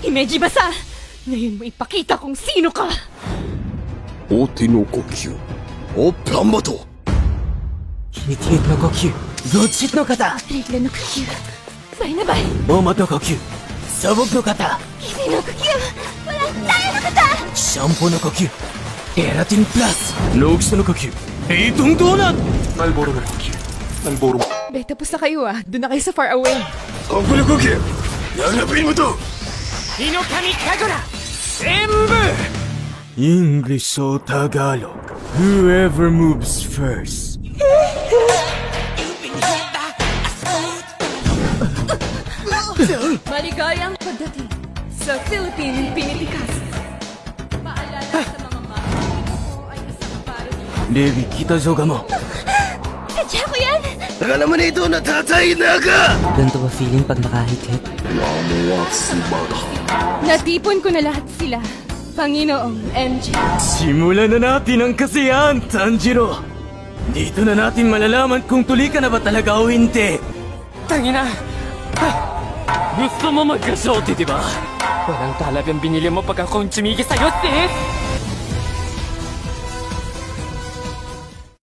Himeji basa! Ngayon mo ipakita kung sino ka! Oti no kokyu o Planbato! Kinitiit no kokyu, Gotchit no kata! Regla no kokyu, sabay na bay! Momoto kokyu, Sabok no kata! Kizi no kokyu, walang tayo no kata! Shampoo no kokyu, Keratin Plus! Rogues no kokyu, Eitong Donut! Malboro no kokyu, Malboro mo. Be, tapos na kayo Doon na kayo sa far away. Sampo no kokyu! Yanapin mo to! Hinokami Kagura! Zenbu! English or Tagalog, whoever moves first. Maligayang pagdating sa Philippine Infinity Castle. Paalala sa mga ito po ay isang parody. Levi, Kitajoga mo. Sadya ko yan! Taka naman ito, natatay na ka! Ganito ba feeling pag nakahit-hit? Natipon ko na lahat sila. Panginoong MJ. Simulan na natin ang kasiyahan, Tanjiro! Dito na natin malalaman kung tuli ka na ba talaga o hindi. Tangina! Gusto mo magka-shorty, di ba? Walang talab yung binili mo pag akong tsumigi sa'yo, sis!